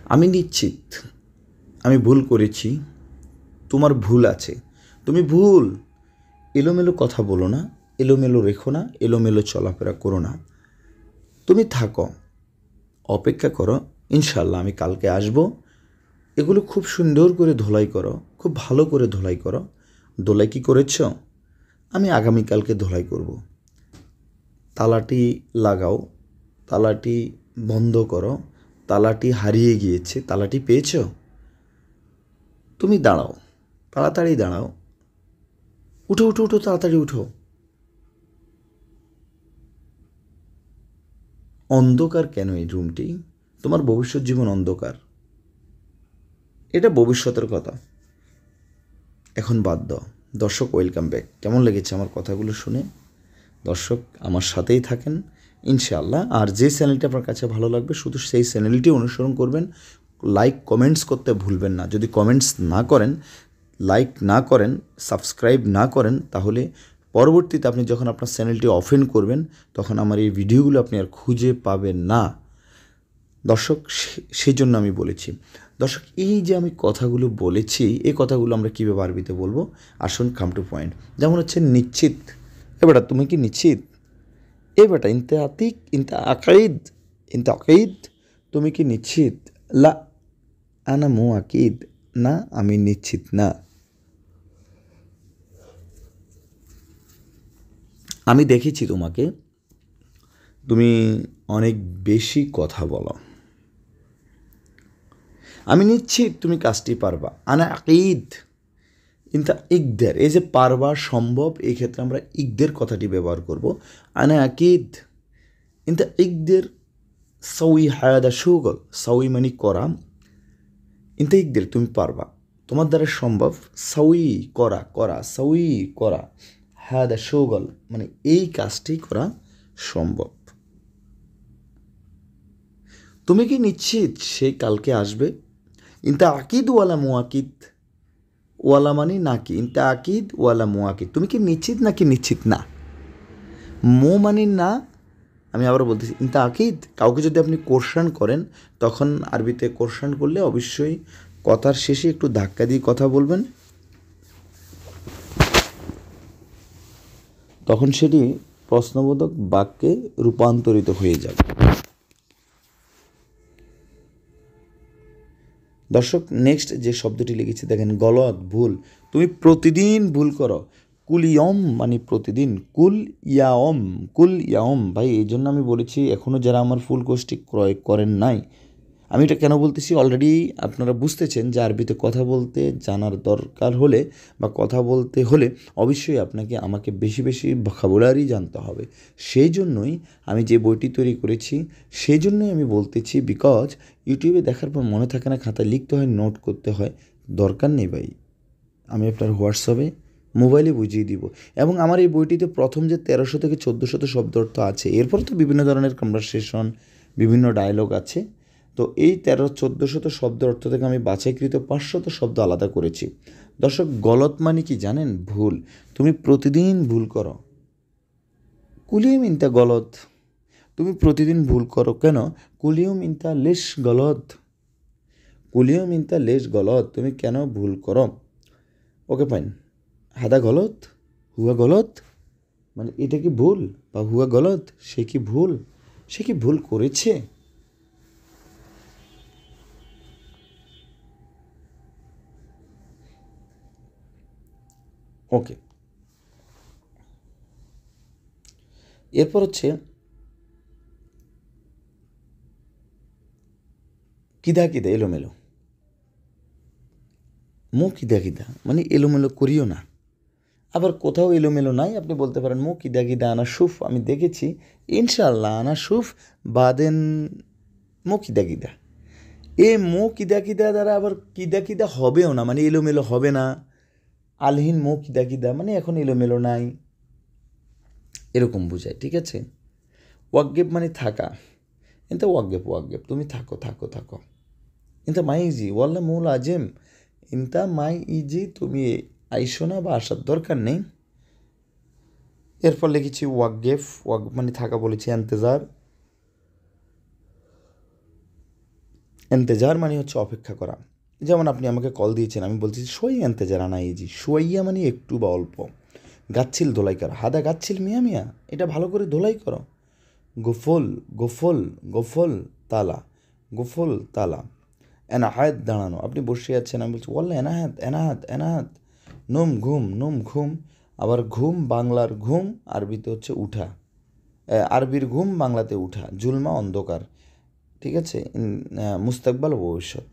আমি নিশ্চিত আমি ভুল করেছি, তোমার ভুল আছে, তুমি ভুল। এলোমেলো কথা বলো না, এলোমেলো রেখো না, এলোমেলো চলাফেরা করো না। তুমি থাকো, অপেক্ষা করো, ইনশাল্লাহ আমি কালকে আসব। এগুলো খুব সুন্দর করে ধোলাই করো, খুব ভালো করে ধোলাই করো। ধোলাই কি করেছ? আমি আগামীকালকে ধোলাই করব। তালাটি লাগাও, তালাটি বন্ধ করো, তালাটি হারিয়ে গিয়েছে, তালাটি পেয়েছ? তুমি দাঁড়াও, তাড়াতাড়ি দাঁড়াও, উঠো উঠো উঠো, তাড়াতাড়ি উঠো। অন্ধকার কেন এই রুমটি? তোমার ভবিষ্যৎ জীবন অন্ধকার, এটা ভবিষ্যতের কথা, এখন বাদ দাও। দর্শক, ওয়েলকাম ব্যাক। কেমন লেগেছে আমার কথাগুলো শুনে? দর্শক, আমার সাথেই থাকেন ইনশাআল্লাহ। আর যে চ্যানেলটি আপনার কাছে ভালো লাগবে শুধু সেই চ্যানেলটি অনুসরণ করবেন। লাইক কমেন্টস করতে ভুলবেন না। যদি কমেন্টস না করেন, লাইক না করেন, সাবস্ক্রাইব না করেন, তাহলে পরবর্তীতে আপনি যখন আপনার চ্যানেলটি ওপেন করবেন তখন আমার এই ভিডিওগুলো আপনি আর খুঁজে পাবেন না। দর্শক, সেই জন্য আমি বলেছি। দর্শক, এই যে আমি কথাগুলো বলেছি, এই কথাগুলো আমরা কীভাবে আরবিতে বলবো? আসুন, কাম টু পয়েন্ট। যেমন হচ্ছে নিশ্চিত। এবারটা তুমি কি নিশ্চিত? এবারটা ইনতে আতিক, ইনতে আকাইদ, ইনতে আকাইদ, তুমি কি নিশ্চিত? লা আনা মু আকিদ, না আমি নিশ্চিত না। আমি দেখেছি তোমাকে, তুমি অনেক বেশি কথা বলো। আমি নিশ্চিত তুমি কাজটি পারবা। আনা আকিদ, ইনতা ইকদের, এই যে পারবা, সম্ভব, এই ক্ষেত্রে আমরা ইকদের কথাটি ব্যবহার করব। আনা আকিদ ইনতা ইকদের সাউই হায়াদা শুগল, সাউই মানে করা, ইনতা ইকদের তুমি পারবা, তোমার দ্বারা সম্ভব, সাউই করা, করা, সাউই করা, হায়াদা শুগল মানে এই কাজটি করা সম্ভব। তুমি কি নিশ্চিত সে কালকে আসবে? ইনতা আকিদ ওয়ালা মুআকিদ, ওয়ালা মানে নাকি, ইনতা আকিদ ওয়ালা মুআকিদ, তুমি কি নিশ্চিত নাকি নিশ্চিত না? মো মানে না। আমি আবার বলতেছি, ইনতা আকিদ। কাউকে যদি আপনি কোশ্চেন করেন, তখন আরবিতে কোশ্চেন করলে অবশ্যই কথার শেষে একটু ধাক্কা দিয়ে কথা বলবেন, তখন সেটি প্রশ্নবোধক বাক্যে রূপান্তরিত হয়ে যাবে। দর্শক, নেক্সট যে শব্দটি লিখেছি দেখেন, গলত, ভুল। তুমি প্রতিদিন ভুল করো। কুল ইয়ম মানে প্রতিদিন, কুল ইয়াওম, কুল ইয়াওম। ভাই, এই জন্য আমি বলেছি এখনও যারা আমার ফুল কোর্সটি ক্রয় করেন নাই, আমি এটা কেন বলতেছি অলরেডি আপনারা বুঝতেছেন যে আরবিতে কথা বলতে জানার দরকার হলে বা কথা বলতে হলে অবশ্যই আপনাকে আমাকে বেশি বেশি ভোকাবুলারি জানতে হবে। সেই জন্যই আমি যে বইটি তৈরি করেছি, সেই জন্যই আমি বলতেছি, বিকজ ইউটিউবে দেখার পর মনে থাকে না, খাতায় লিখতে হয়, নোট করতে হয়। দরকার নেই ভাই, আমি আপনার হোয়াটসঅ্যাপে, মোবাইলে বুঝিয়ে দিব। এবং আমার এই বইটিতে প্রথম যে 1300 থেকে 1400 শব্দ অর্থ আছে, এরপর তো বিভিন্ন ধরনের কনভারসেশন, বিভিন্ন ডায়লগ আছে। তো এই 1300-1400 শব্দ অর্থ থেকে আমি বাছাইকৃত 500 শব্দ আলাদা করেছি। দর্শক, গলত মানে কি জানেন? ভুল। তুমি প্রতিদিন ভুল করো। কুলিয়ে মিনতা গলত, তুমি প্রতিদিন ভুল করো কেন? কুলিও মিনতা লেশ গলত, কুলিও মিনতা লেশ গলত, তুমি কেন ভুল করো? ওকে ফাইন, হাদা গলত, হুয়া গলত, মানে এটা কি ভুল, বা হুয়া গলত, সে কি ভুল, সে কি ভুল করেছে? ওকে, এরপর হচ্ছে কিদা কিদা, এলোমেলো। মো কিদা কিদা মানে এলোমেলো করিও না। আবার কোথাও এলোমেলো নাই, আপনি বলতে পারেন মো কিদা কিদা আনা সুফ, আমি দেখেছি, ইনশাল্লাহ আনা সুফ, বাদেন মো কিদা কিদা। এ মো কিদা কিদা দ্বারা আবার কিদা কিদা হবেও না, মানে এলোমেলো হবে না। আলহিন মো কিদা কিদা মানে এখন এলোমেলো নাই, এরকম বোঝায়, ঠিক আছে? ওয়াকগেপ মানে থাকা, কিন্তু ওয়াকগেপ, ওয়াকগেপ তুমি থাকো থাকো থাকো। কিন্তু মাই ইজি ওয়াল্লা মৌল আজেম, ইনতা মাই ইজি, তুমি আইসো না বা আসার দরকার নেই। এরপর লিখেছি ওয়াকগেফ, ওয়াক মানে থাকা বলেছি, এন্তেজার, এন্তেজার মানে হচ্ছে অপেক্ষা করা। যেমন আপনি আমাকে কল দিয়েছেন, আমি বলছি সই এন্তেজার আনা ইজি, সইয়া মানে একটু বা অল্প। গাচ্ছিল ধোলাই করা, হাদা গাচ্ছিল মিয়া মিয়া, এটা ভালো করে ধোলাই করো। গোফল গোফল গোফল তালা, গোফল তালা। এনাহাত দাঁড়ানো, আপনি বসে আছেন, আমি বলছি ওয়াল্লা এনাহাত এনাহাত এনাহাত। নুম ঘুম। আবার ঘুম বাংলার ঘুম, আরবিতে হচ্ছে উঠা। আরবির ঘুম বাংলাতে উঠা। জুলমা অন্ধকার। ঠিক আছে, মুস্তাকবাল ভবিষ্যৎ।